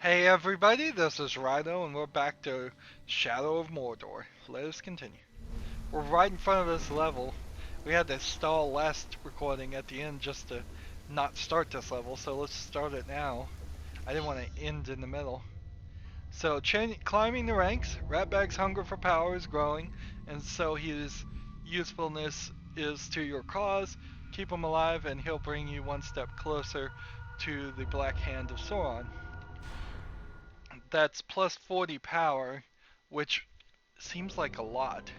Hey everybody, this is Rydo and we're back to Shadow of Mordor. Let us continue. We're right in front of this level. We had to stall last recording at the end just to not start this level, so let's start it now. I didn't want to end in the middle. So climbing the ranks, Ratbag's hunger for power is growing, and so his usefulness is to your cause. Keep him alive and he'll bring you one step closer to the Black Hand of Sauron. That's plus 40 power, which seems like a lot.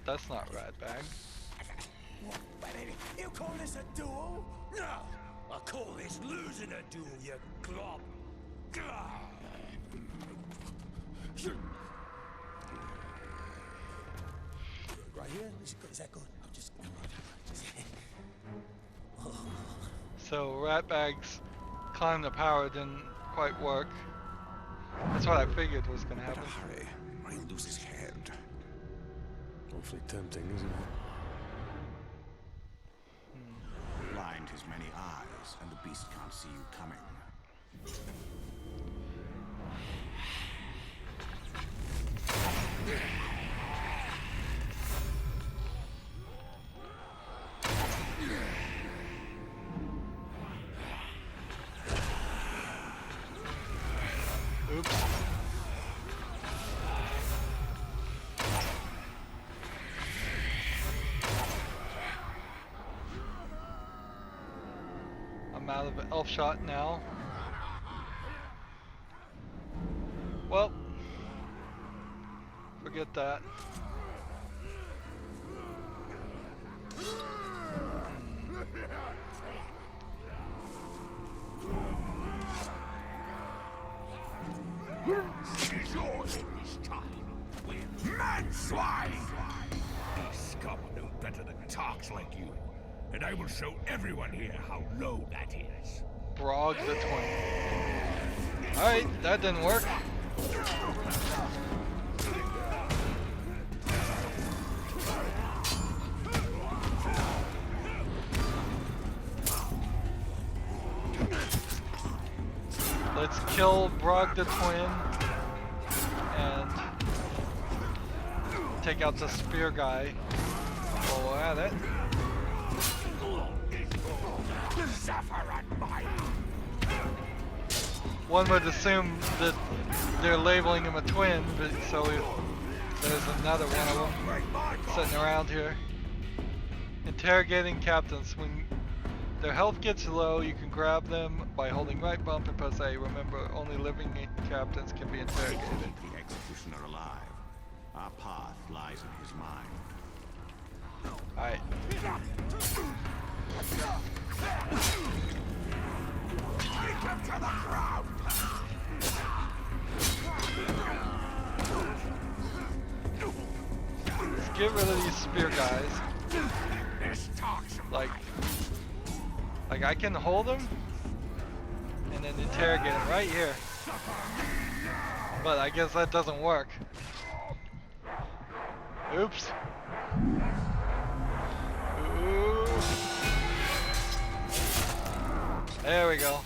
That's not Ratbag. You call this a duel? No! I call this losing a duel, you glob! Right here? Is that good? I'm just... So Ratbag's climb the power didn't quite work. That's what I figured was gonna happen. Hurry, or he'll lose his hand. Awfully tempting, isn't it? Blind his many eyes, and the beast can't see you coming. Oops. I'm out of elf shot now. Well, forget that. It's yours this time. With man swine! These scum are no better than tarks like you. And I will show everyone here how low that is. Brog the Twin. Alright, that didn't work. Let's kill Brog the Twin and take out the spear guy while we're at it. One would assume that they're labeling him a twin, but so there's another one of them sitting around here. Interrogating captains. When their health gets low, you can grab them by holding right bump and press A. Remember, only living captains can be interrogated. Keep the executioner alive. Our path lies in his mind. Alright. Let's get rid of these spear guys. Like I can hold them and then interrogate them right here. But I guess that doesn't work. Oops. Ooh. There we go.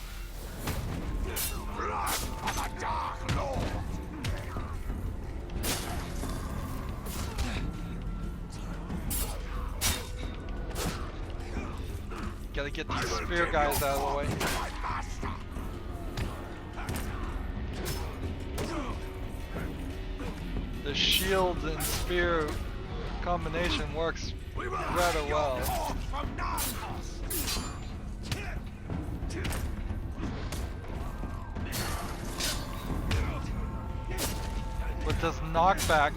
Gotta get these spear guys out of the way. The shield and spear combination works rather well. With this knockback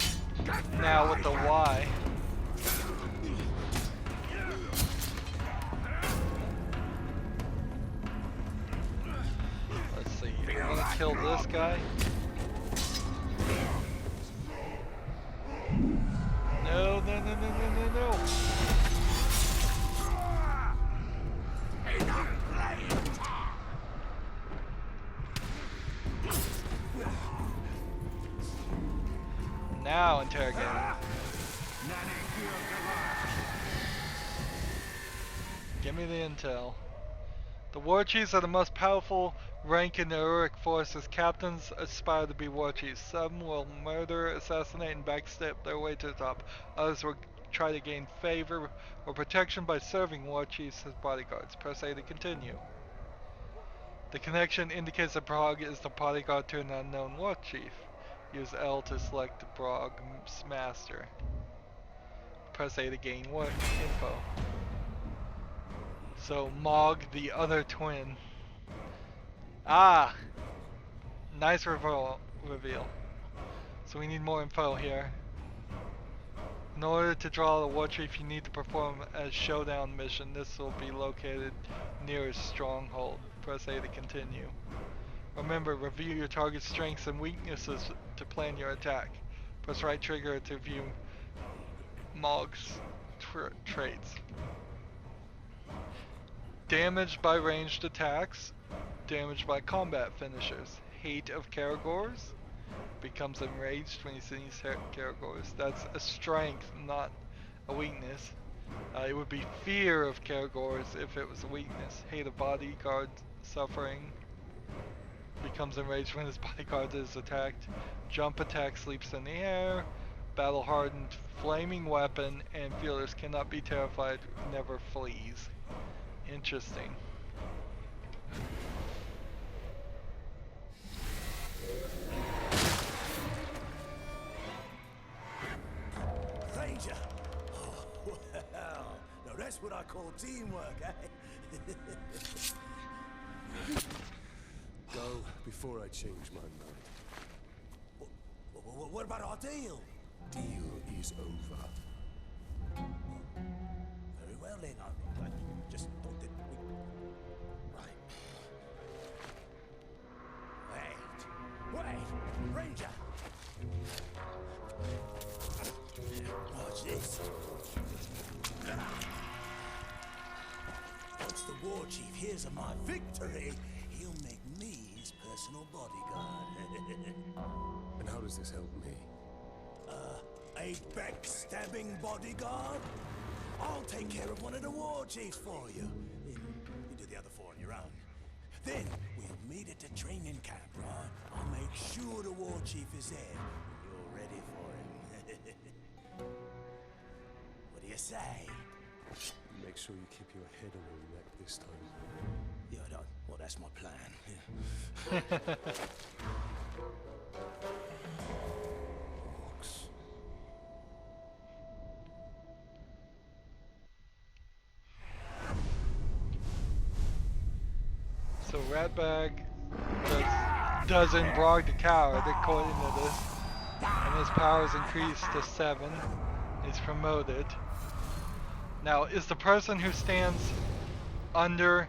now with the Y. Let's see, I'm gonna kill this guy. No, no, no, no, no, no, no. Now interrogate him. Give Give me the intel. The war chiefs are the most powerful rank in the heroic forces. Captains aspire to be war chiefs. Some will murder, assassinate, and backstep their way to the top. Others will try to gain favor or protection by serving war chiefs as bodyguards. Press A to continue. The connection indicates that Brog is the bodyguard to an unknown war chief. Use L to select the Brog's master. Press A to gain what info. So Mog, the other twin. Ah! Nice reveal. So we need more info here. In order to draw the war chief, you need to perform a showdown mission. This will be located near a stronghold. Press A to continue. Remember, review your target's strengths and weaknesses to plan your attack. Press right trigger to view Mog's traits. Damaged by ranged attacks. Damaged by combat finishers. Hate of Karagors. Becomes enraged when he sees Karagors. That's a strength, not a weakness. It would be fear of Karagors if it was a weakness. Hate of bodyguard suffering. Becomes enraged when his bodyguard is attacked. Jump attack, sleeps in the air. Battle hardened, flaming weapon, and fearless, cannot be terrified, never flees. Interesting. Ranger! Oh, well, now that's what I call teamwork, eh? Go before I change my mind. What about our deal? Deal is over. Very well then, I just thought that we... Right. Wait! Ranger! Watch this. Once the war chief hears of my victory, he'll make me his personal bodyguard. And how does this help me? A backstabbing bodyguard? I'll take care of one of the war chiefs for you. You do the other four on your own. Then we'll meet at the training camp, right? I'll make sure the war chief is there. You're ready for him. What do you say? Make sure you keep your head on your neck this time. Yeah, well, that's my plan. Orcs. So Ratbag doesn't Brog the coward according to this. And his power is increased to 7. He's promoted. Now, is the person who stands under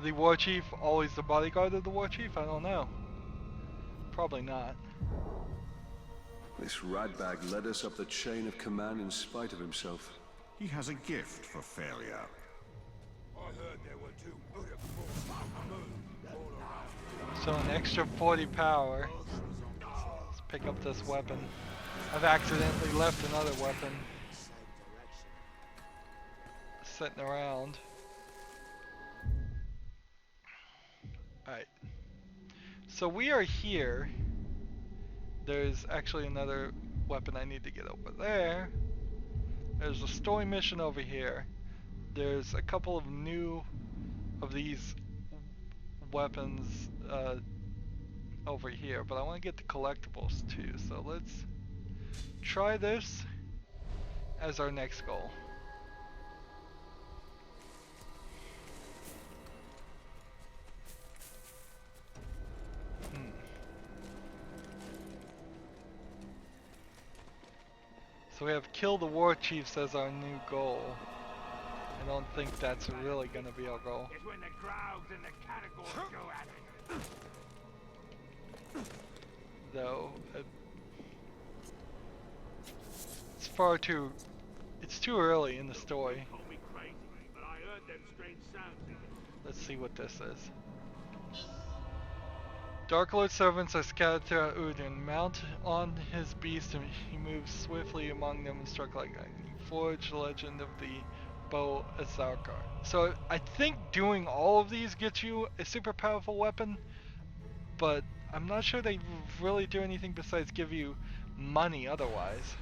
the war chief always the bodyguard of the war chief? I don't know. Probably not. This ratbag led us up the chain of command in spite of himself. He has a gift for failure. I heard there were two beautiful all around. So an extra 40 power. Let's pick up this weapon. I've accidentally left another weapon sitting around. Alright. So we are here. There's actually another weapon I need to get over there. There's a story mission over here. There's a couple of new of these weapons over here, but I want to get the collectibles too. So let's try this as our next goal. So we have kill the war chiefs as our new goal. I don't think that's really going to be our goal. It's when the Graugs and the categories go at it. Though, it's too early in the story. Call me crazy, but I heard them strange sounds. Let's see what this is. Dark Lord servants are scattered throughout Udin. Mount on his beast and he moves swiftly among them and struck like lightning. Forge legend of the bow as Zarkar. So I think doing all of these gets you a super powerful weapon, but I'm not sure they really do anything besides give you money otherwise.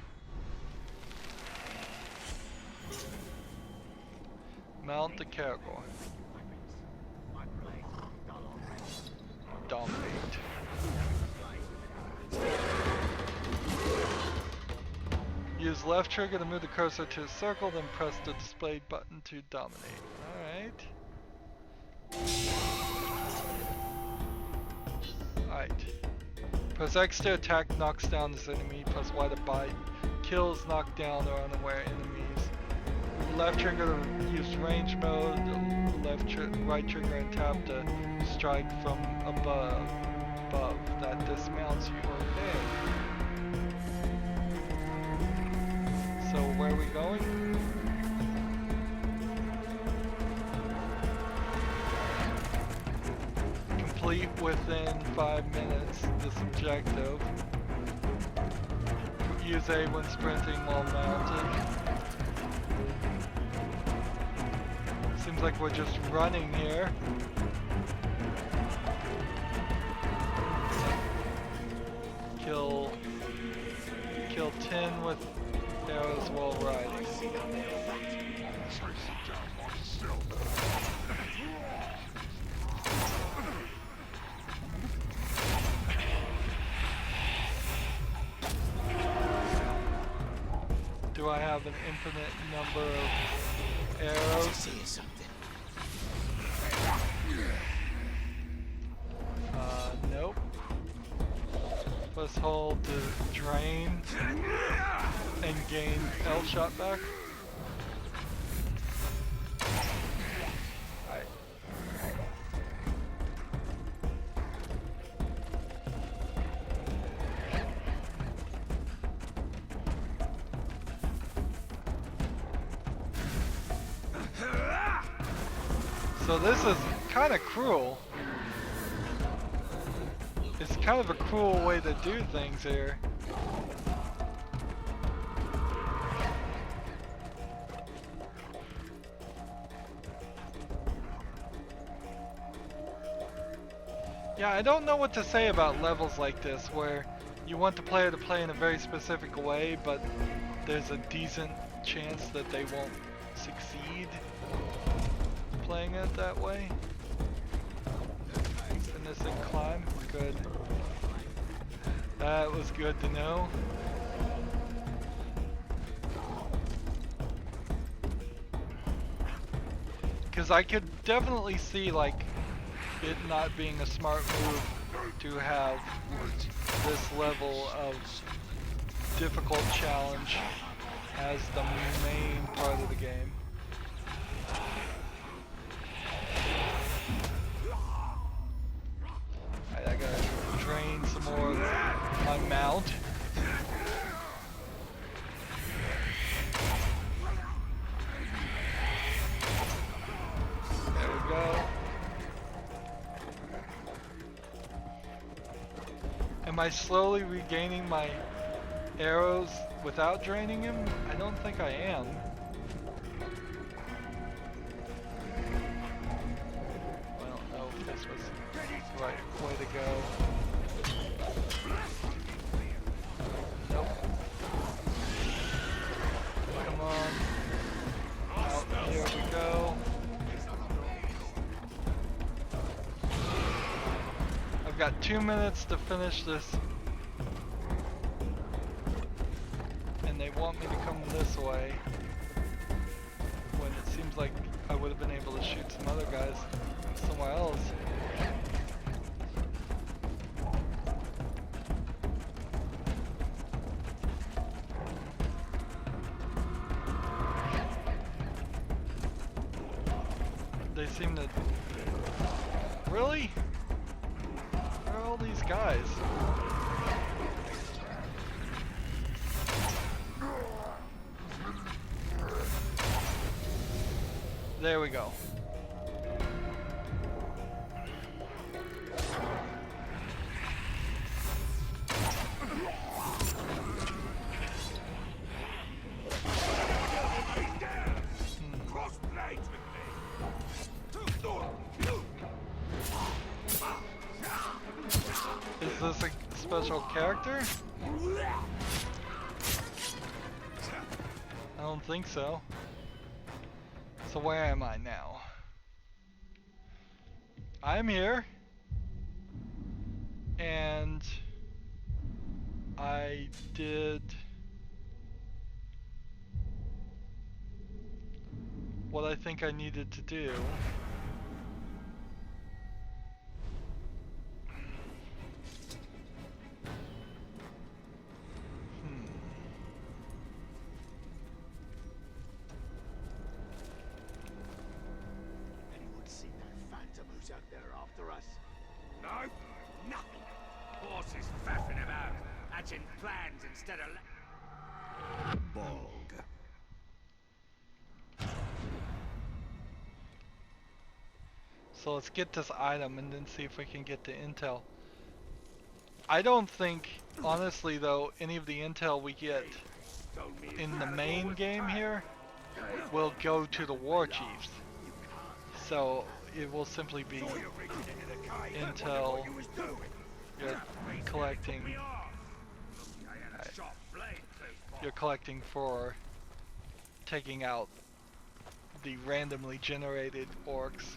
Mount the Caragor. Dominate. Use left trigger to move the cursor to a circle, then press the display button to dominate. Alright. Alright. Press X to attack, knocks down this enemy. Press Y to bite. Kills, knock down or unaware enemies. Left trigger to use range mode. Right trigger and tap to strike from above. That dismounts you. Okay. So where are we going? Complete within 5 minutes this objective. Use A when sprinting while mounted. Seems like we're just running here. Kill 10 with arrows while riding. Do I have an infinite number of arrows? Nope. Let's hold to drain and gain L shot back. Alright. So this is kind of cruel. It's kind of a cruel way to do things here. Yeah, I don't know what to say about levels like this where you want the player to play in a very specific way, but there's a decent chance that they won't succeed playing it that way. Fitness and climb, good. That was good to know. Because I could definitely see like it not being a smart move to have this level of difficult challenge as the main part of the game. Alright, I gotta drain some more of my mount. There we go. Am I slowly regaining my arrows without draining him? I don't think I am. I don't know if this was the right way to go. Nope. Come on. Out, here we go. I've got 2 minutes to finish this. And they want me to come this way. When it seems like I would have been able to shoot some other guys somewhere else. They seem to... Really? Where are all these guys? There we go. this a special character? I don't think so. So where am I now? I'm here. And I did what I think I needed to do. Anyone seen that phantom who's out there after us? No, nothing. Horses faffing about, hatching plans instead of... Bog. So let's get this item and then see if we can get the intel. I don't think, honestly though, any of the intel we get in the main game here will go to the war chiefs. So it will simply be intel you're collecting. You're collecting for taking out the randomly generated orcs.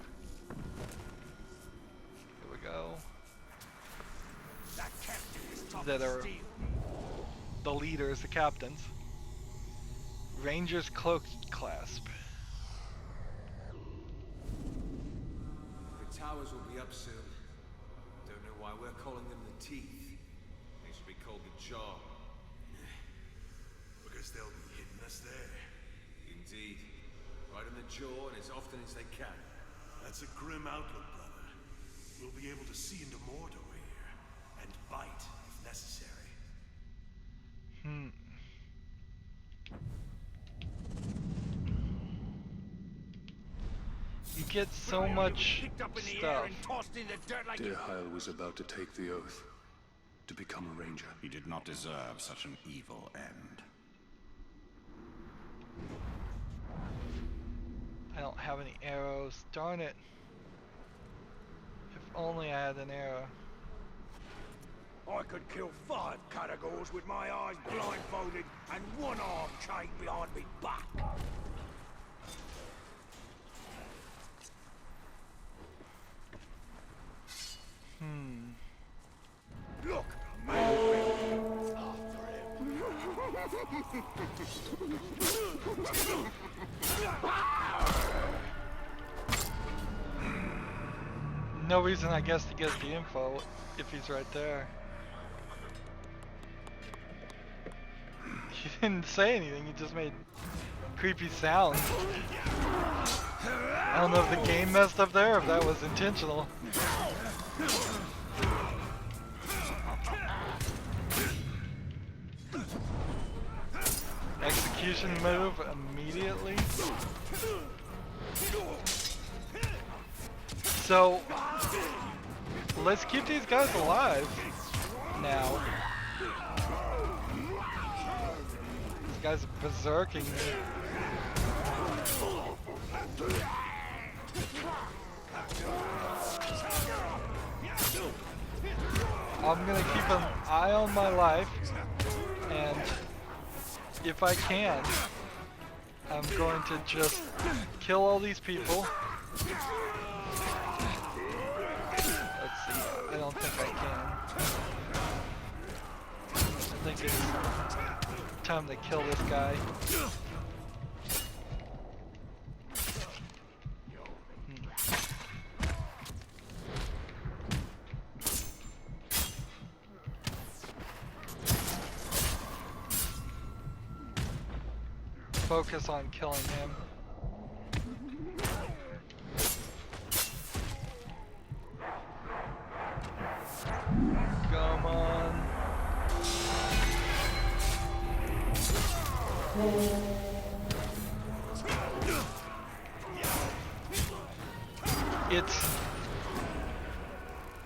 Here we go. That are the leaders, the captains. Ranger's cloak clasp. The towers will be up soon. Don't know why we're calling them the teeth. They should be called the jaw. Because they'll be hitting us there. Indeed. Right in the jaw and as often as they can. That's a grim outlook, brother. We'll be able to see into Mordor here, and bite if necessary. You get so much stuff. Dirheil was about to take the oath, to become a ranger. He did not deserve such an evil end. I don't have any arrows. Darn it. If only I had an arrow. I could kill 5 categories with my eyes blindfolded and one arm chained behind me back. Look, man, after him. No reason, I guess, to get the info if he's right there. He didn't say anything, he just made creepy sounds. I don't know if the game messed up there or if that was intentional. Execution move immediately. So, let's keep these guys alive now. This guy's berserking me. I'm gonna keep an eye on my life, and if I can, I'm going to just kill all these people. Let's see, I don't think I can. I think it's time to kill this guy. Focus on killing him. Come on.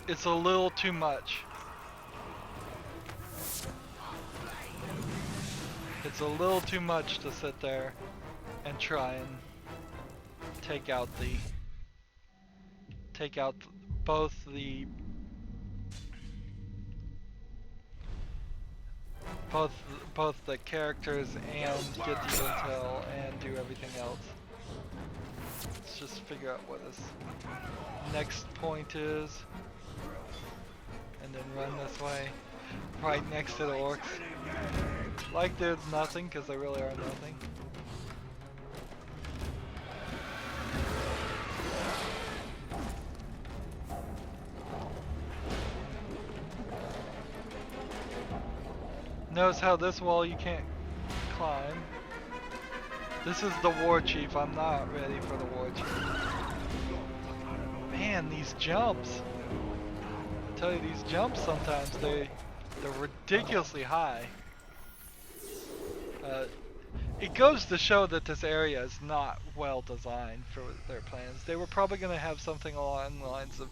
It's a little too much. It's a little too much to sit there and try and take out both the both both the characters and get the intel and do everything else. Let's just figure out what this next point is, and then run this way, right next to the orcs. Like there's nothing, because there really are nothing. Notice how this wall you can't climb. This is the war chief. I'm not ready for the war chief. Man, these jumps. I tell you, these jumps sometimes they're ridiculously high. It goes to show that this area is not well designed for their plans. They were probably going to have something along the lines of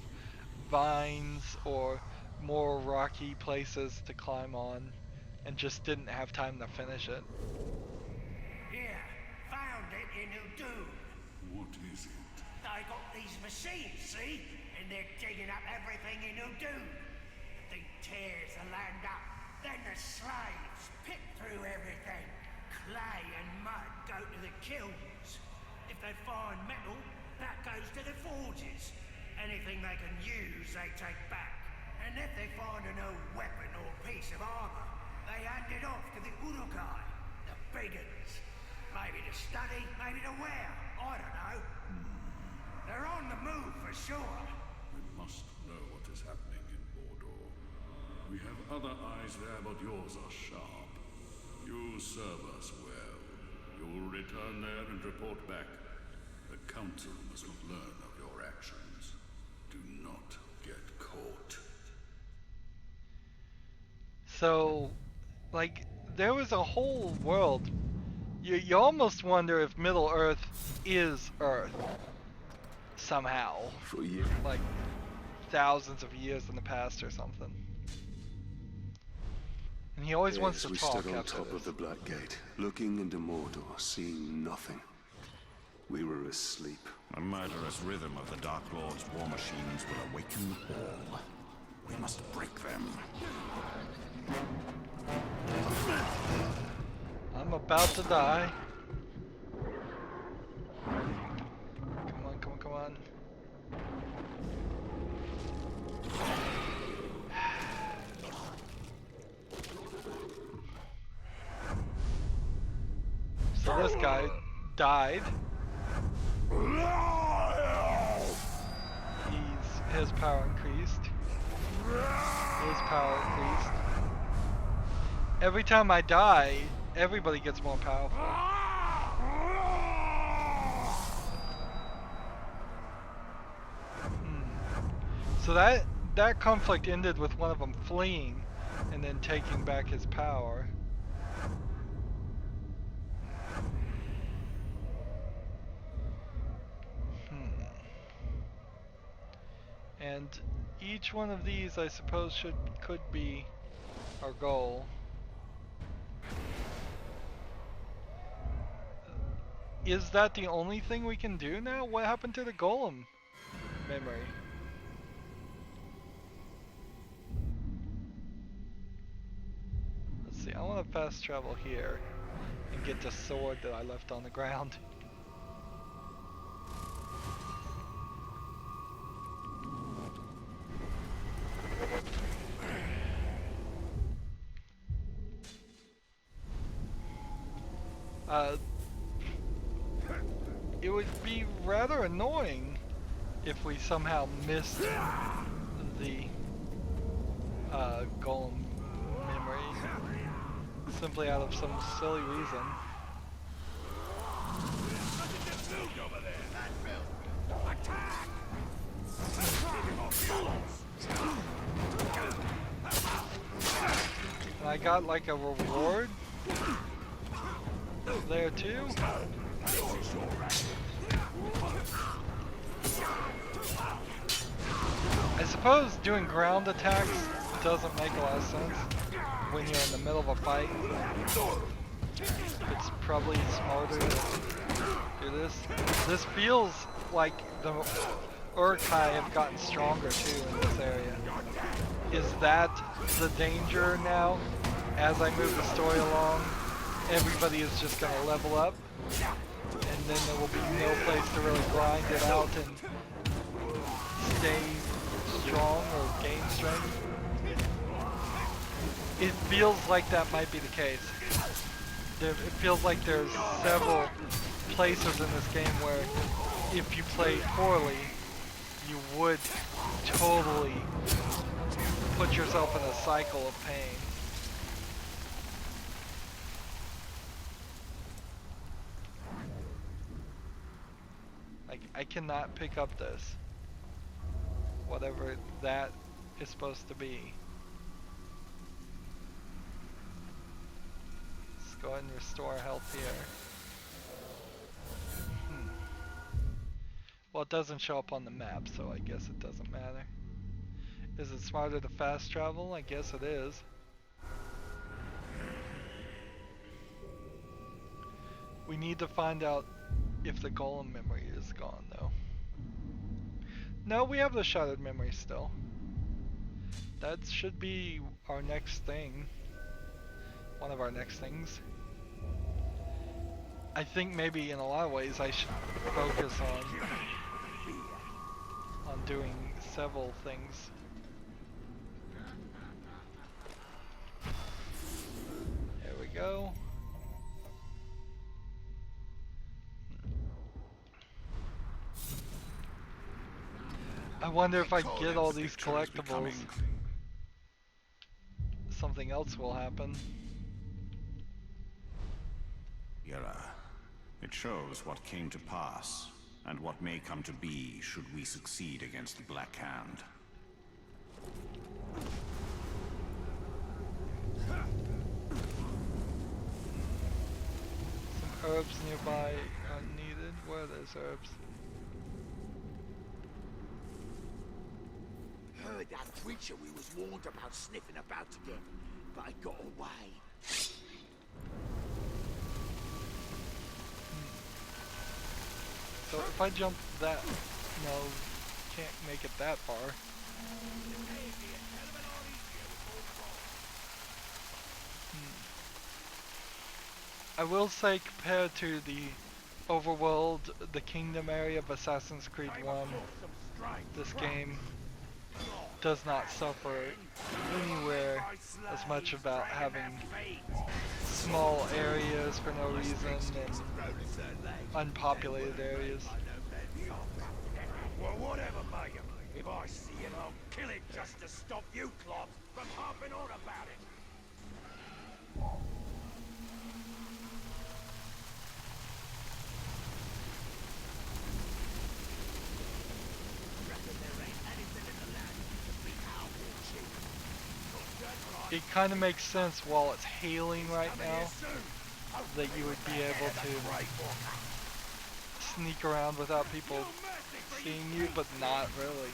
vines or more rocky places to climb on, and just didn't have time to finish it. Yeah, found it in Udun. What is it? They got these machines, see? And they're digging up everything in Udun. The thing tears the land up. Then the slaves pick through everything. Clay and mud go to the kilns. If they find metal, that goes to the forges. Anything they can use, they take back. And if they find an old weapon or piece of armor, they hand it off to the Urukai, the big uns. Maybe to study, maybe to wear. I don't know. They're on the move for sure. We must know what is happening in Mordor. We have other eyes there, but yours are sharp. You serve us well. You will return there and report back. The Council must not learn of your actions. Do not get caught. So, like, there was a whole world. You almost wonder if Middle Earth is Earth somehow, For you. like thousands of years in the past or something. And he always wants to we talk stood on after top this. of the Black Gate, looking into Mordor, seeing nothing. We were asleep. The murderous rhythm of the Dark Lord's war machines will awaken all. We must break them. I'm about to die. Come on, come on, come on. So this guy died. His power increased. His power increased. Every time I die, everybody gets more powerful. So that conflict ended with one of them fleeing and then taking back his power. And each one of these, I suppose, could be our goal. Is that the only thing we can do now? What happened to the golem memory? Let's see, I want to fast travel here and get the sword that I left on the ground. It would be rather annoying if we somehow missed the golem memory simply out of some silly reason. And I got like a reward there too. I suppose doing ground attacks doesn't make a lot of sense when you're in the middle of a fight. It's probably smarter to do this. This feels like the Urkai have gotten stronger too in this area. Is that the danger now? as I move the story along, everybody is just going to level up, and then there will be no place to really grind it out and stay strong or gain strength. It feels like that might be the case. It feels like there's several places in this game where if you play poorly, you would totally put yourself in a cycle of pain. Like, I cannot pick up this. Whatever that is supposed to be. Let's go ahead and restore health here. Well, it doesn't show up on the map, so I guess it doesn't matter. Is it smarter to fast travel? I guess it is. We need to find out if the golem memory is gone, though. No, we have the shattered memory still. That should be our next thing. One of our next things. I think maybe in a lot of ways I should focus on doing several things. There we go. I wonder if I get all these collectibles, something else will happen. Yera, it shows what came to pass, and what may come to be should we succeed against the Black Hand. Some herbs nearby are needed. Where are those herbs? Heard that creature we was warned about sniffing about again, but I got away. So if I jump that, no, can't make it that far. I will say, compared to the overworld, the kingdom area of Assassin's Creed 1, this game does not suffer anywhere as much about having small areas for no reason and unpopulated areas. Well, whatever, mate. If I see it, I'll kill it just to stop you clops from harping on about it. It kind of makes sense while it's hailing right now that you would be able to sneak around without people seeing you, but not really.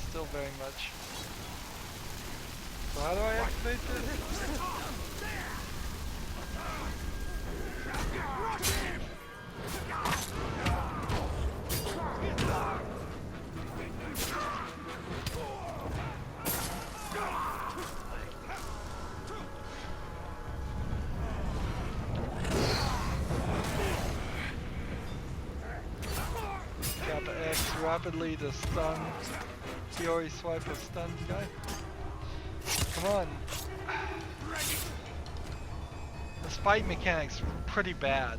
Still very much. So how do I activate this? X rapidly to stun. Fury swipe a stunned guy. Come on. The fight mechanics are pretty bad.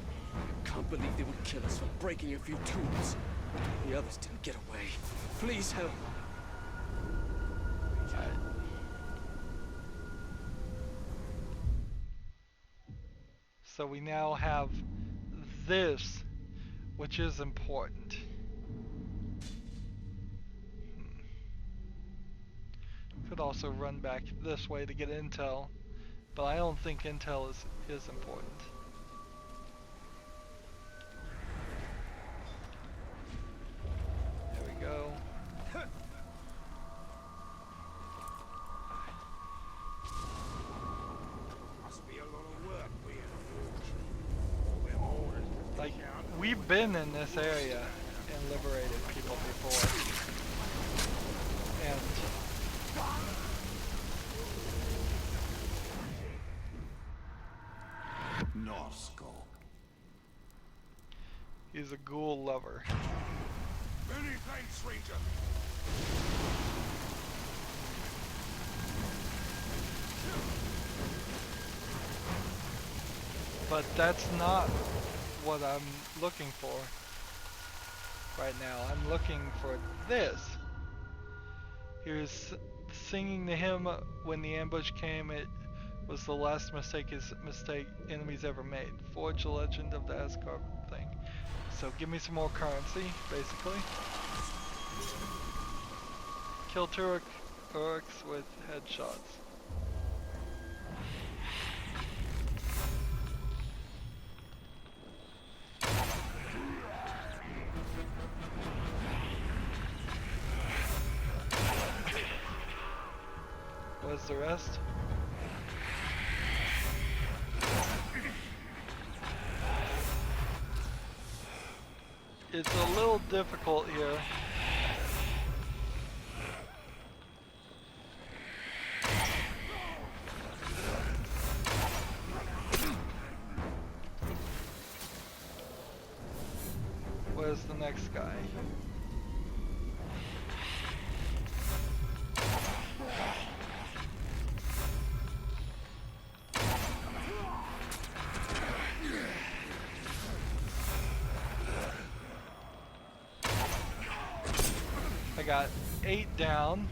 Can't believe they would kill us for breaking a few tools. The others didn't get away. Please help. So we now have this, which is important. Could also run back this way to get intel, but I don't think intel is important. There we go. Must be a lot of work being Like, we've been in this area and liberated people before. And Norsko. He's a ghoul lover. Many thanks, Ranger. But that's not what I'm looking for right now. I'm looking for this. He was singing the hymn when the ambush came. It was the last mistake enemies ever made. Forge the legend of the Asgard thing. So give me some more currency, basically. Kill two orcs with headshots. What's the rest? It's a little difficult here. Where's the next guy? I got 8 down.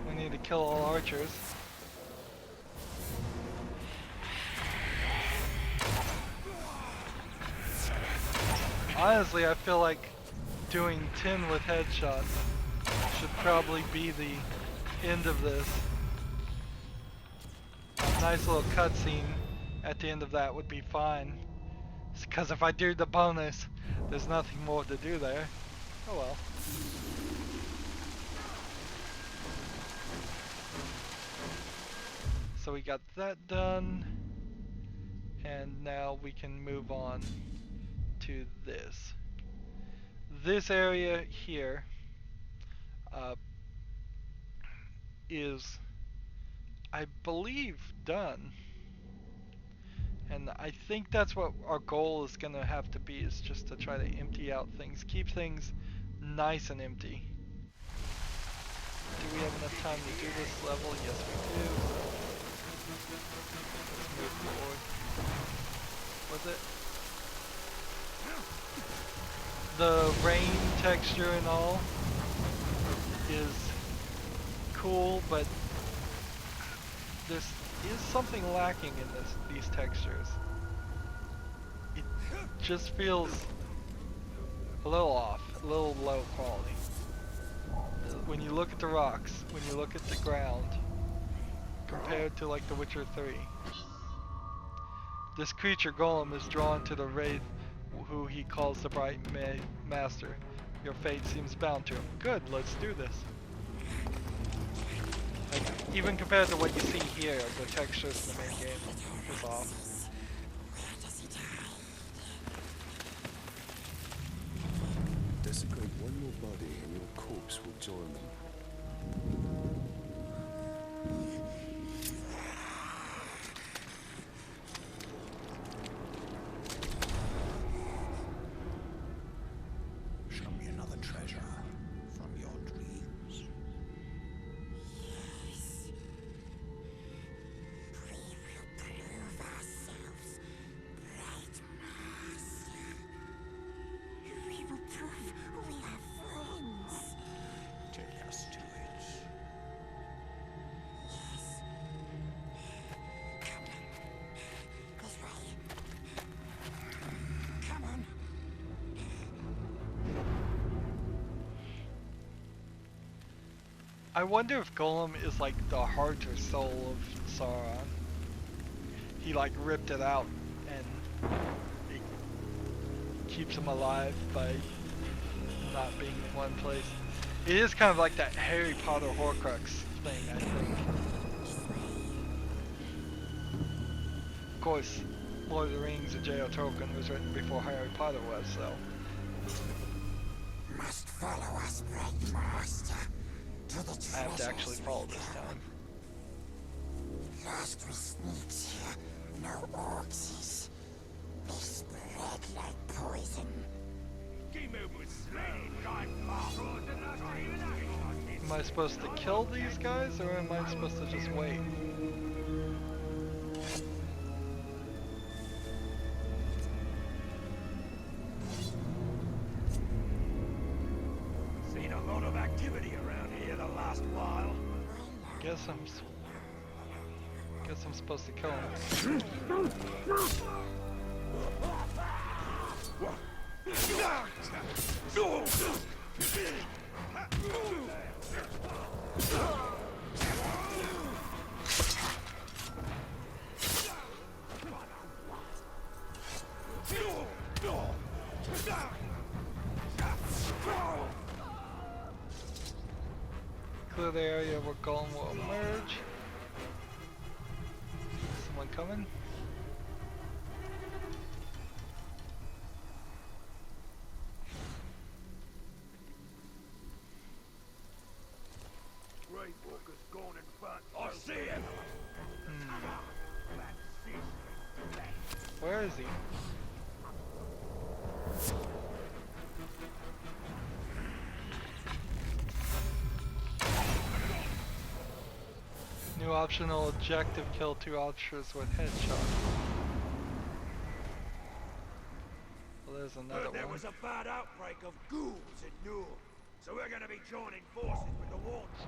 We need to kill all archers. Honestly, I feel like doing 10 with headshots should probably be the end of this. A nice little cutscene at the end of that would be fine. Because if I do the bonus, there's nothing more to do there. Oh well. So we got that done. And now we can move on to this. This area here is, I believe, done. And I think that's what our goal is going to have to be, is just to try to empty out things. Keep things nice and empty. Do we have enough time to do this level? Yes, we do. Let's move forward. Was it? The rain texture and all is cool, but there's is something lacking in these textures. It just feels a little off, a little low quality. When you look at the rocks, when you look at the ground, compared to like The Witcher 3. This creature golem is drawn to the wraith who he calls the Bright Master. Your fate seems bound to him. Good, let's do this. Like, even compared to what you see here, the textures in the main game is off. Desecrate one more body and your corpse will join them. Show me another treasure from your dreams. Yes. We will prove ourselves, Bright Master. We will prove we are friends. Take us to it. Yes. Come on. This way. Come on. I wonder if Golem is like the heart or soul of Sauron. He like ripped it out and it keeps him alive by not being in one place. It is kind of like that Harry Potter Horcrux thing, I think. Of course, Lord of the Rings and J.R. Tolkien was written before Harry Potter was, so. Must follow us, Bright Master. to the I have to actually treasures follow we this go. time. Lost we sneaks here, no orcs. They spread like poison. Am I supposed to kill these guys, or am I supposed to just wait? Seen a lot of activity around here the last while. Guess I'm supposed to kill him. Clear the area where Golem will emerge. Someone coming? Great Walker's gone in front. I see him. Where is he? New optional objective, kill 2 archers with headshot. Well, there's another Heard there one. was a bad outbreak of ghouls in Newell, so we're gonna be joining forces with the Walks.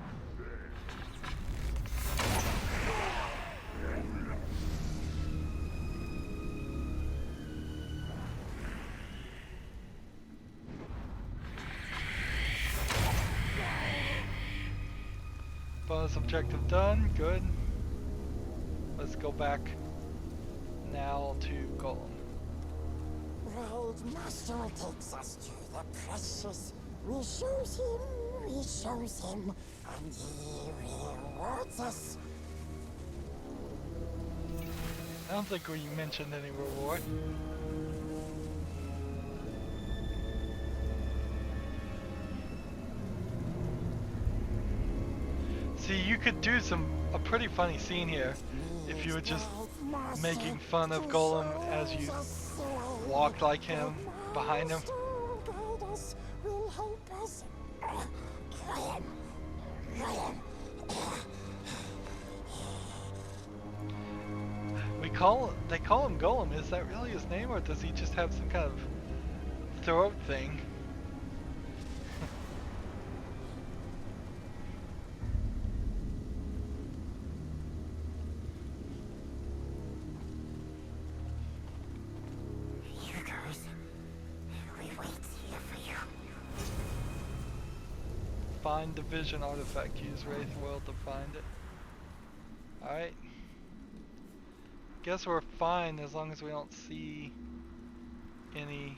Bonus objective done, good. Let's go back now to Golem. Right, Master takes us to the precious. We shows him, and he rewards us. I don't think we mentioned any reward. See, you could do a pretty funny scene here if you were just making fun of Golem as you walked like him behind him. Will help us. They call him Golem. Is that really his name, or does he just have some kind of throat thing? Find division artifact. Use Wraith World to find it. Alright. Guess we're fine as long as we don't see any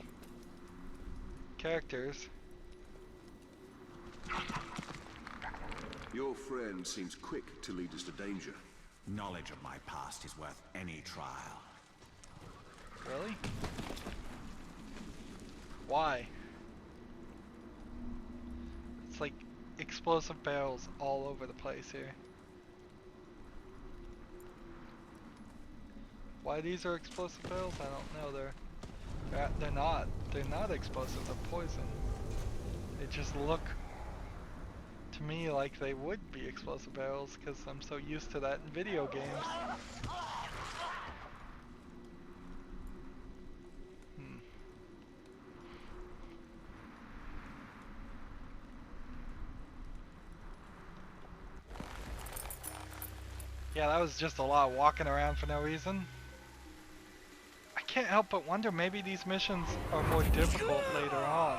characters. Your friend seems quick to lead us to danger. Knowledge of my past is worth any trial. Really? Why? It's like explosive barrels all over the place here. Why these are explosive barrels? I don't know. They're not explosive. They're poison. They just look to me like they would be explosive barrels because I'm so used to that in video games. Yeah, that was just a lot of walking around for no reason. I can't help but wonder, maybe these missions are more difficult later on.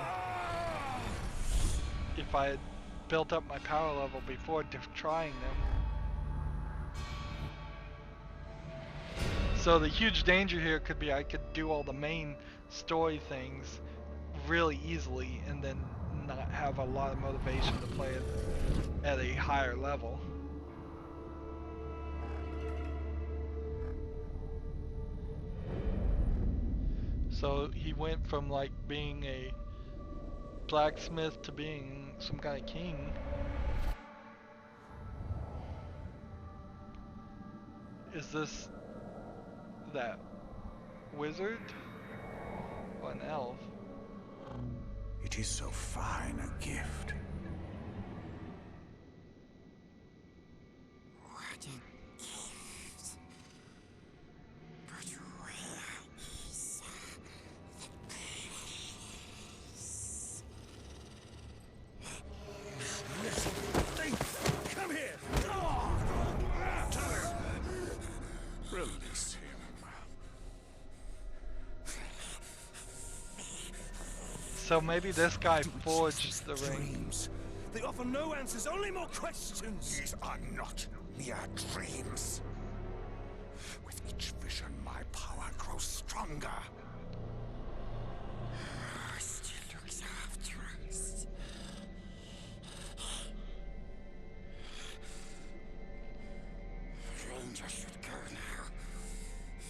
If I had built up my power level before trying them. So the huge danger here could be I could do all the main story things really easily and then not have a lot of motivation to play it at a higher level. So he went from like being a blacksmith to being some kind of king. Is this that wizard or an elf? It is so fine a gift. What a gift. But where is the place? Come here! Release him. So maybe this guy forged the ring. Dreams. They offer no answers, only more questions. These are not mere dreams. With each vision, my power grows stronger. Still looks after us. Ranger should go now.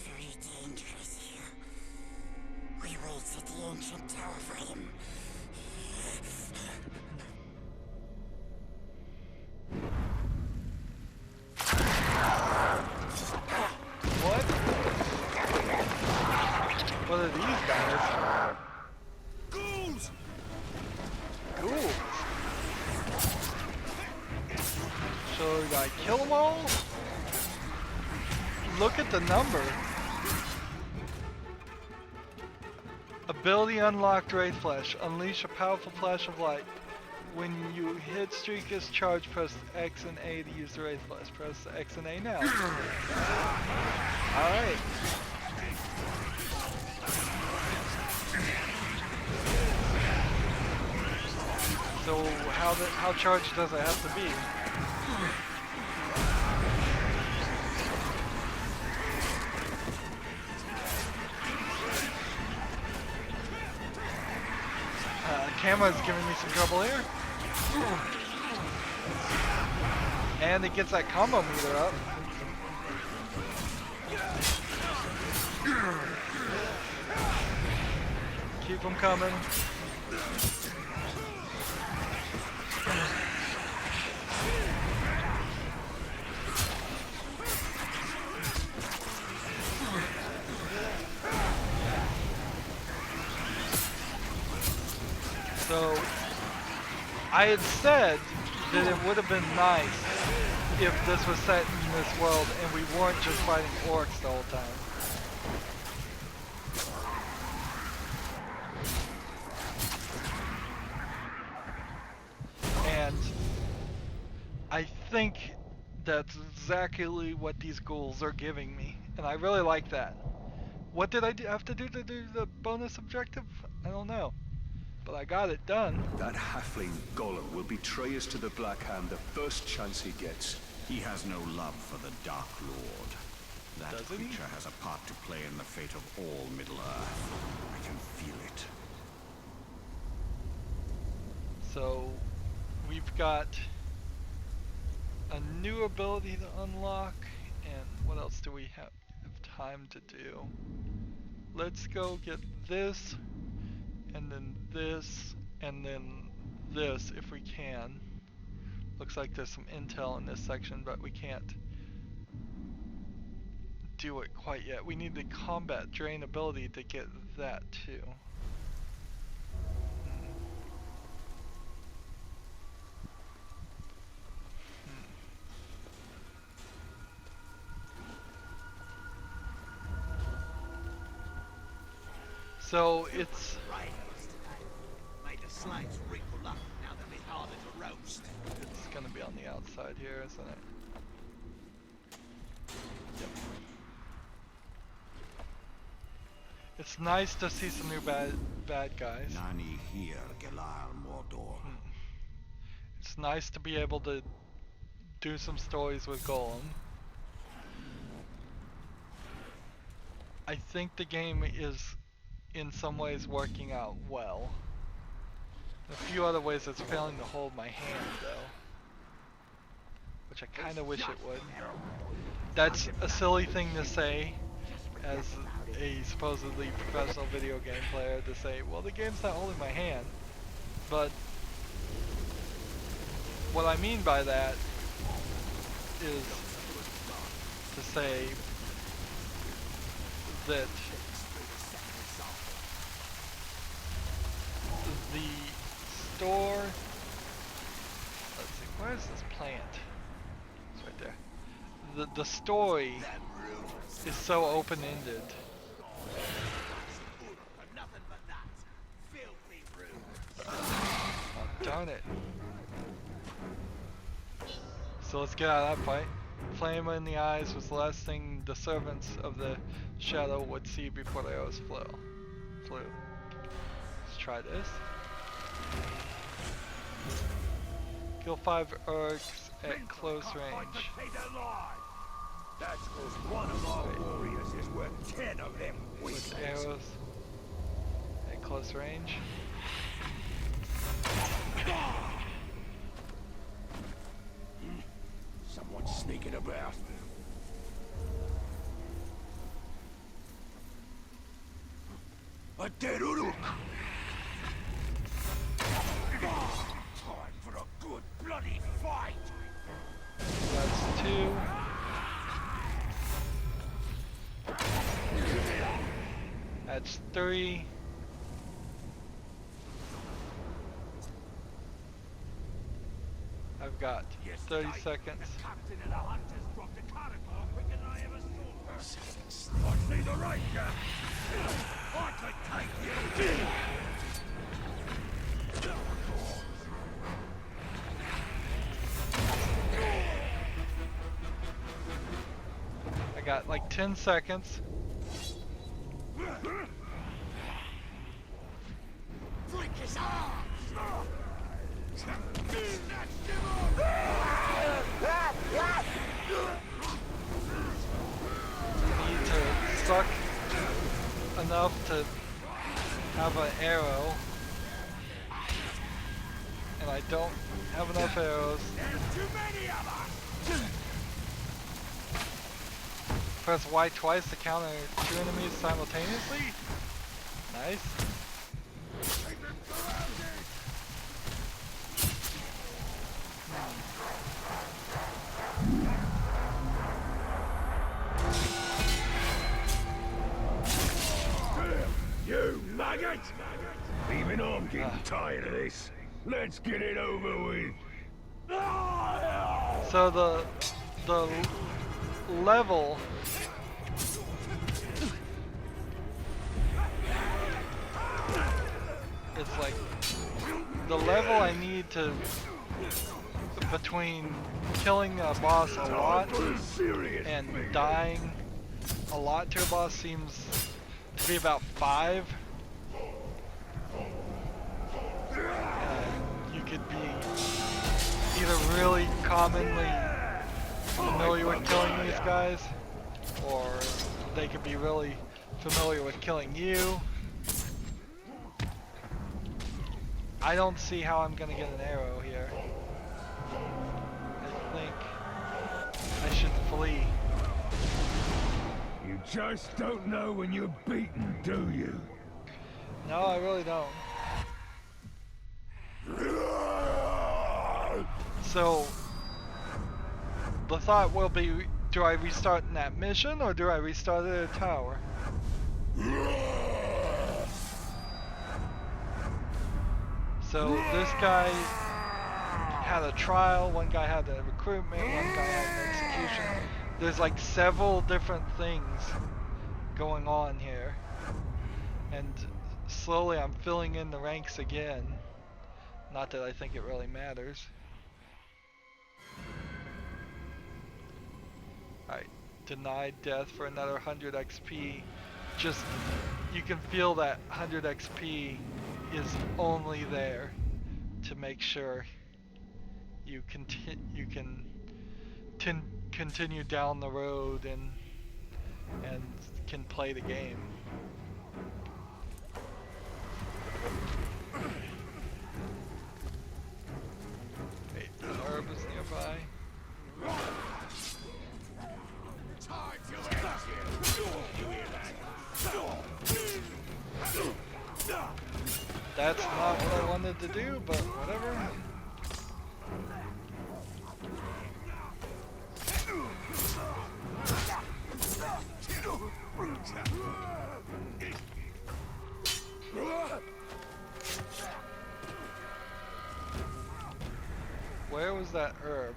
Very dangerous here. We wait at the ancient tower for him. What? What are these guys? Ghouls! Ghouls. Should I kill them all? Look at the number. Ability unlocked, Wraith Flash. Unleash a powerful flash of light. When you hit streak is charged, press X and A to use the Wraith Flash. Press X and A now. Alright. So how charged does it have to be? Camera's giving me some trouble here. And it gets that combo meter up. Keep them coming. So, I had said that it would have been nice if this was set in this world and we weren't just fighting orcs the whole time. And I think that's exactly what these ghouls are giving me, and I really like that. What did I have to do the bonus objective? I don't know. But I got it done. That halfling golem will betray us to the Black Hand the first chance he gets. He has no love for the Dark Lord. That Doesn't he? creature has a part to play in the fate of all Middle-earth. I can feel it. So, we've got a new ability to unlock, and what else do we have time to do? Let's go get this, and then this, and then this if we can. Looks like there's some intel in this section, but we can't do it quite yet. We need the combat drain ability to get that too. So it's Made the slaves wrinkle up, now they'll be harder to roast. it's gonna be on the outside here, isn't it? Yep. It's nice to see some new bad guys. Nani here, Gelar Mordor. It's nice to be able to do some stories with Golem. I think the game is in some ways working out well. In a few other ways it's failing to hold my hand though. Which I kinda wish it would. That's a silly thing to say as a supposedly professional video game player, to say, well, the game's not holding my hand. But what I mean by that is to say that the store, let's see, where's this plant? It's right there. The story is so open-ended. Oh, darn it. So let's get out of that fight. Flame in the eyes was the last thing the servants of the shadow would see before the arrows flew. Let's try this. Kill 5 orcs at close range. That's because one of our warriors is worth 10 of them With arrows at close range. Someone's sneaking about. A dead Uruk! Time for a good bloody fight! That's 2. That's 3. I've got 30 seconds. Captain of the hunters dropped a chronicle quicker than I ever saw. Watch me the right guy. I could take you. I got like 10 seconds. Break his arms! Need to suck enough to have an arrow. And I don't have enough arrows. There's too many of us! Press Y twice to counter 2 enemies simultaneously. Nice. You maggot! Even I'm getting tired of this. Let's get it over with. So the level it's like the level I need to between killing a boss a lot and dying a lot to a boss seems to be about 5. You could be either really commonly familiar with killing these guys, or they could be really familiar with killing you. I don't see how I'm gonna get an arrow here. I think I should flee. You just don't know when you're beaten, do you? No, I really don't. So the thought will be, do I restart in that mission or do I restart at a tower? So this guy had a trial, one guy had a recruitment, one guy had an execution. There's like several different things going on here. And slowly I'm filling in the ranks again. Not that I think it really matters. Alright, denied death for another 100 XP. Just, you can feel that 100 XP is only there to make sure you can continue down the road and can play the game. Wait, the herb is nearby. That's not what I wanted to do, but whatever. Where was that herb?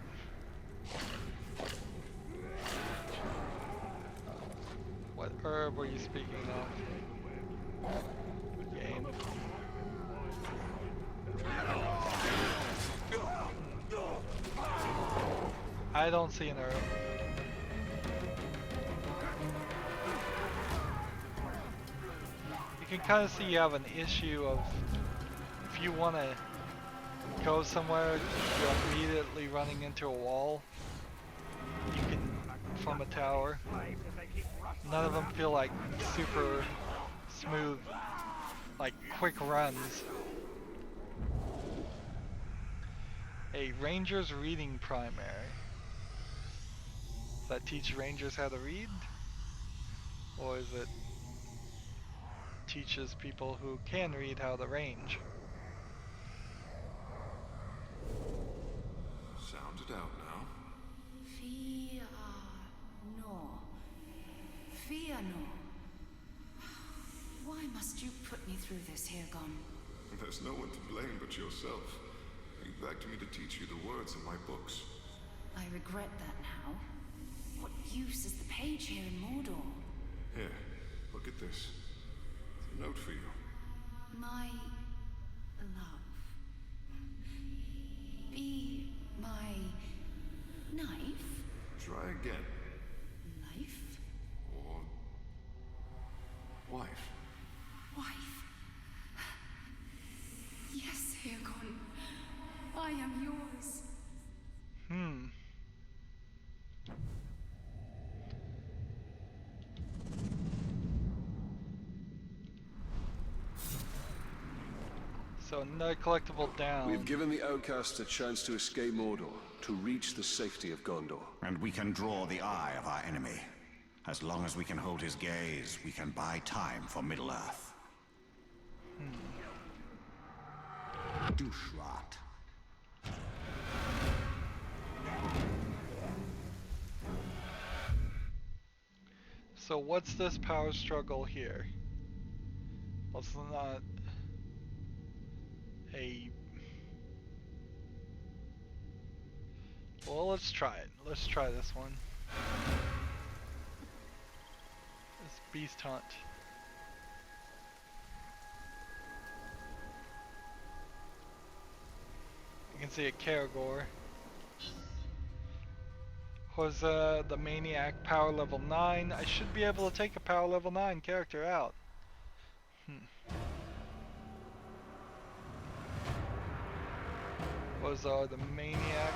What herb were you speaking of? Game. I don't see an herb. You can kind of see you have an issue of if you want to go somewhere, you're immediately running into a wall. You can, from a tower. None of them feel like super smooth, like quick runs. A ranger's reading primary. Does that teach rangers how to read? Or is it teaches people who can read how to range? Sound it out now. Fear no. Fear no. Why must you put me through this, Hergon? There's no one to blame but yourself. You begged me to teach you the words in my books. I regret that now. What use is the page here in Mordor? Here, look at this. It's a note for you. My love. Be my knife? Try again. Knife? Or... wife. Wife? Yes, Hergon. I am yours. So another collectible down. We've given the outcasts a chance to escape Mordor, to reach the safety of Gondor. And we can draw the eye of our enemy. As long as we can hold his gaze, we can buy time for Middle-earth. Doucherot. So what's this power struggle here? Well, it's not a... Well, let's try it. Let's try this one. This beast hunt. You can see a Caragor. Was the Maniac power level 9. I should be able to take a power level 9 character out. Was the Maniac.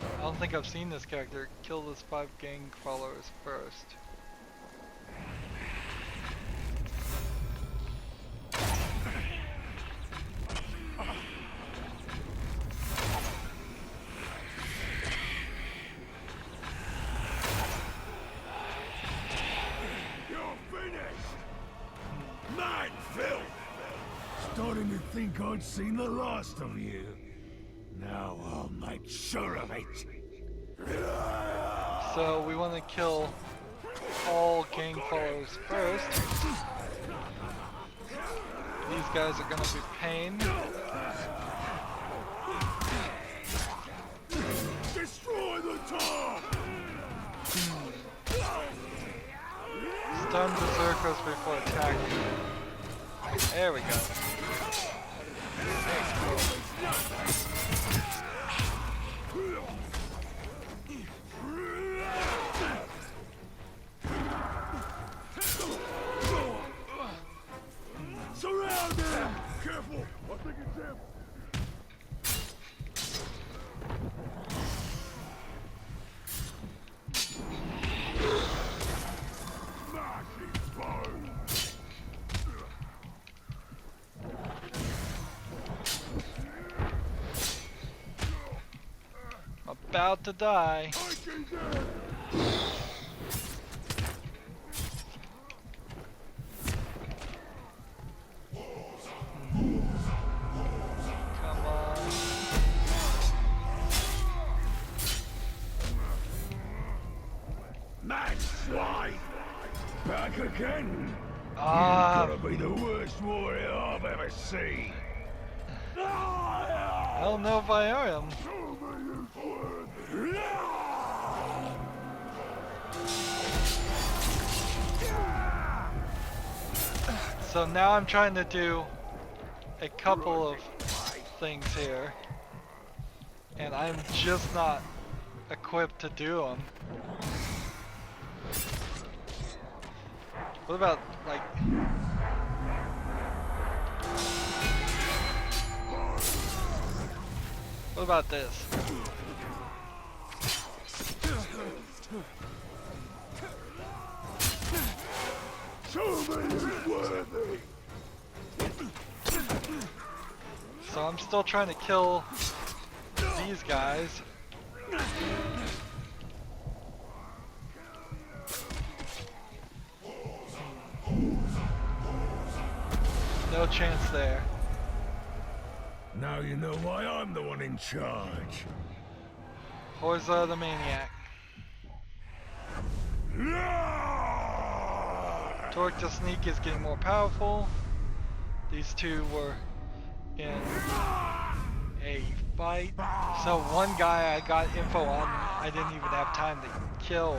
I don't think I've seen this character. Kill those 5 gang followers first. Starting to think I'd seen the last of you. Now I'll make sure of it. So we want to kill all gang followers first. These guys are going to be pain. Destroy the town! Stun berserkers before attacking. There we go. Surround him! Careful! I think it's him! About to die. Come on. Mad swine! Back again? Ah, You've gotta be the worst warrior I've ever seen. I don't know if I am. So now I'm trying to do a couple of things here, and I'm just not equipped to do them. What about, like... What about this? So I'm still trying to kill these guys. No chance there. Now you know why I'm the one in charge. Horza the Maniac. Torque to Sneak is getting more powerful. These two were in a fight. So one guy I got info on, I didn't even have time to kill.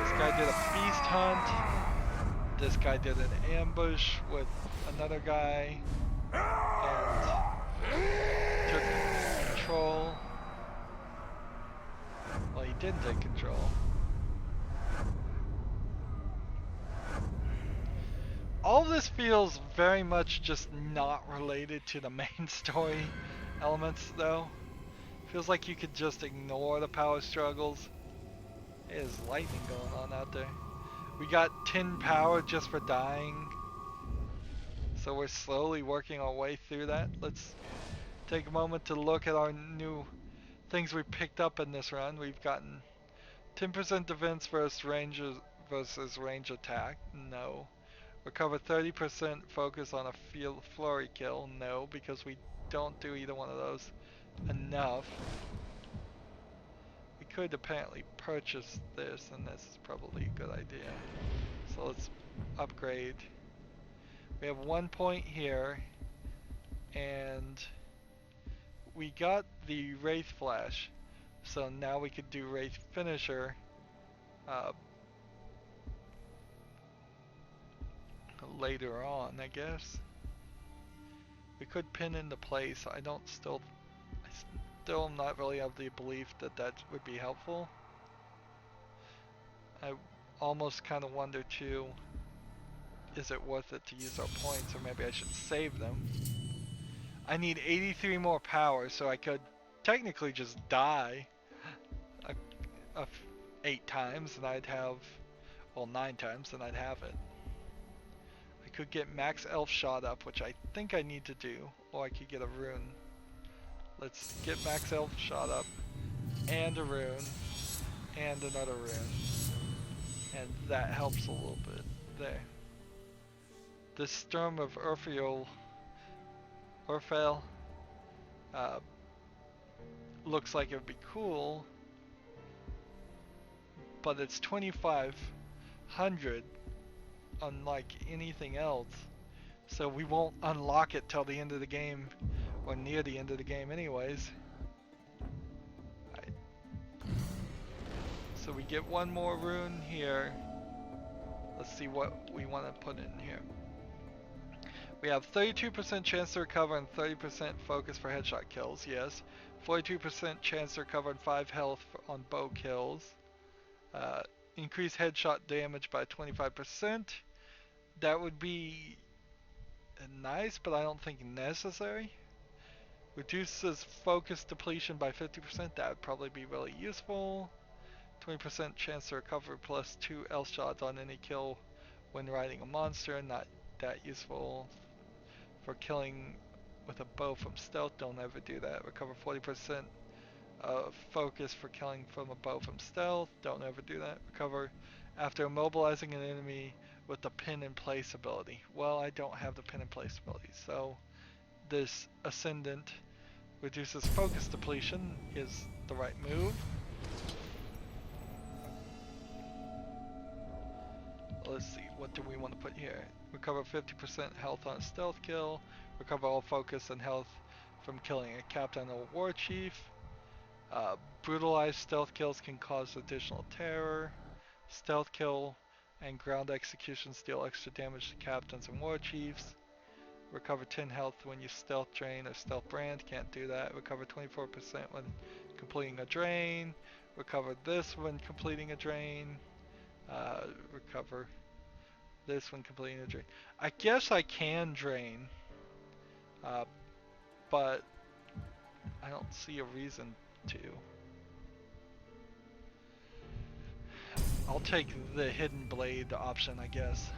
This guy did a beast hunt. This guy did an ambush with another guy and took control. Well, he did take control. All of this feels very much just not related to the main story elements, though. Feels like you could just ignore the power struggles. There's lightning going on out there. We got 10 power just for dying. So we're slowly working our way through that. Let's take a moment to look at our new things we picked up in this run. We've gotten 10% defense versus range attack. No. Recover 30% focus on a flurry kill. No, because we don't do either one of those enough. We could apparently purchase this, and this is probably a good idea. So let's upgrade. We have 1 point here, and we got the Wraith Flash. So now we could do Wraith Finisher later on, I guess. We could pin into place. I still am not really of the belief that that would be helpful. I almost kind of wonder too, is it worth it to use our points, or maybe I should save them. I need 83 more power, so I could technically just die 8 times and I'd have, well, 9 times and I'd have it. I could get max elf shot up, which I think I need to do, or I could get a rune. Let's get max elf shot up, and a rune, and another rune. And that helps a little bit there. This Storm of Urfael looks like it would be cool, but it's 2,500 unlike anything else, so we won't unlock it till the end of the game, or near the end of the game anyways. Right. So we get one more rune here. Let's see what we want to put in here. We have 32% chance to recover and 30% focus for headshot kills, yes. 42% chance to recover and 5 health on bow kills. Increase headshot damage by 25%. That would be nice, but I don't think necessary. Reduces focus depletion by 50%. That would probably be really useful. 20% chance to recover plus 2 L shots on any kill when riding a monster. Not that useful. For killing with a bow from stealth, don't ever do that. Recover 40% of focus for killing from a bow from stealth. Don't ever do that. Recover after immobilizing an enemy with the pin in place ability. Well, I don't have the pin in place ability, so this Ascendant reduces focus depletion is the right move. let's see, what do we want to put here? Recover 50% health on a stealth kill. Recover all focus and health from killing a captain or war chief. Brutalized stealth kills can cause additional terror. Stealth kill and ground executions deal extra damage to captains and war chiefs. Recover 10 health when you stealth drain or stealth brand. Can't do that. Recover 24% when completing a drain. Recover this when completing a drain. Recover this when completing a drain. I guess I can drain, but I don't see a reason to. I'll take the hidden blade option, I guess.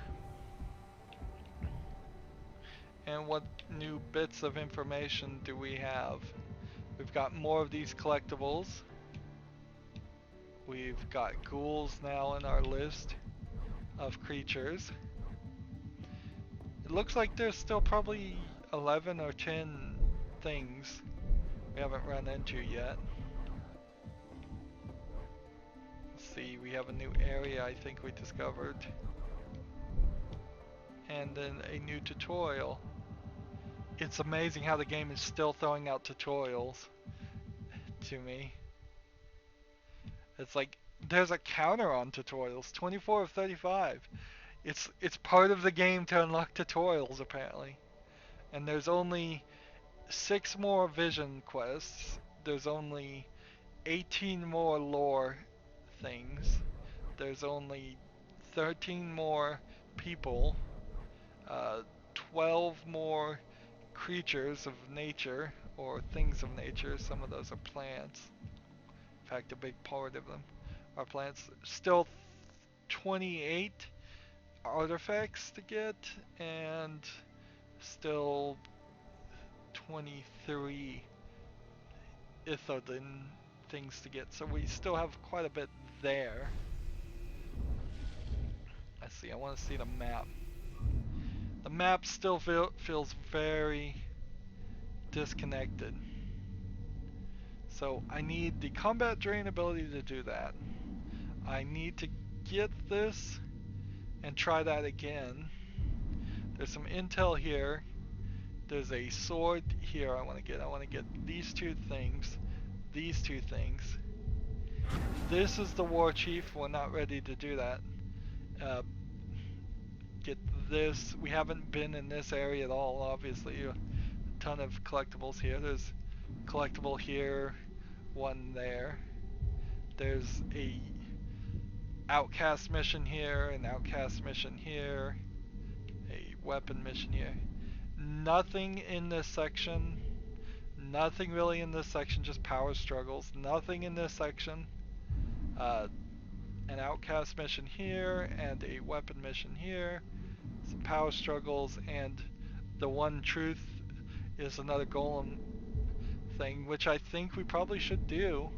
And what new bits of information do we have? We've got more of these collectibles. We've got ghouls now in our list of creatures. It looks like there's still probably 11 or 10 things we haven't run into yet. Let's see, we have a new area I think we discovered. And then a new tutorial. It's amazing how the game is still throwing out tutorials to me. It's like there's a counter on tutorials, 24 of 35. It's part of the game to unlock tutorials apparently. And there's only 6 more vision quests. There's only 18 more lore things. There's only 13 more people. 12 more creatures of nature or things of nature. Some of those are plants. In fact, a big part of them are plants. Still 28 artifacts to get, and still 23 Ithodin things to get. So we still have quite a bit there. Let's see, I want to see the map. The map still feels very disconnected. So I need the combat drain ability to do that. I need to get this and try that again. There's some intel here. There's a sword here I want to get. I want to get these 2 things. These 2 things. This is the war chief. We're not ready to do that. Get this. We haven't been in this area at all, obviously. A ton of collectibles here. There's collectible here, one there. There's a outcast mission here, an outcast mission here, a weapon mission here. Nothing in this section. Nothing really in this section, just power struggles. Nothing in this section. An outcast mission here and a weapon mission here. Some power struggles, and the one truth is another golem thing, which I think we probably should do.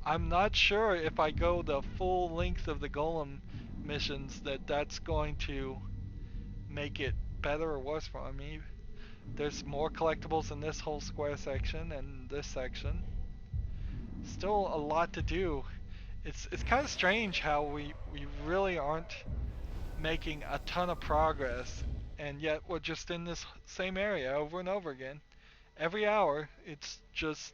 I'm not sure if I go the full length of the golem missions that's going to make it better or worse for me. There's more collectibles in this whole square section and this section. Still a lot to do. It's kind of strange how we really aren't making a ton of progress, and yet we're just in this same area over and over again. Every hour, it's just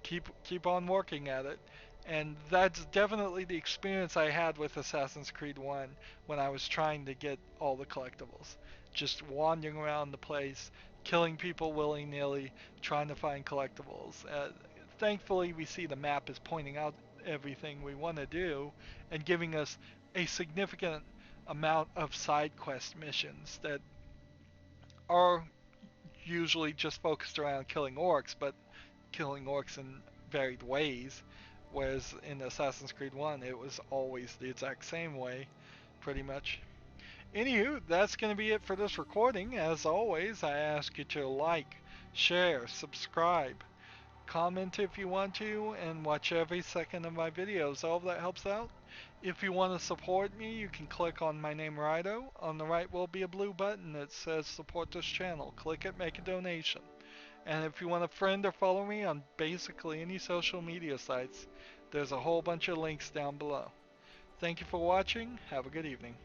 keep on working at it. And that's definitely the experience I had with Assassin's Creed 1 when I was trying to get all the collectibles. Just wandering around the place, killing people willy-nilly, trying to find collectibles. Thankfully, we see the map is pointing out everything we want to do and giving us a significant amount of side quest missions that are usually just focused around killing orcs, but killing orcs in varied ways, whereas in Assassin's Creed 1 it was always the exact same way, pretty much. Anywho, that's going to be it for this recording. As always, I ask you to like, share, subscribe, comment if you want to, and watch every second of my videos. All of that helps out. If you want to support me, you can click on my name, Rydo. On the right will be a blue button that says support this channel. Click it, make a donation. And if you want to friend or follow me on basically any social media sites, there's a whole bunch of links down below. Thank you for watching. Have a good evening.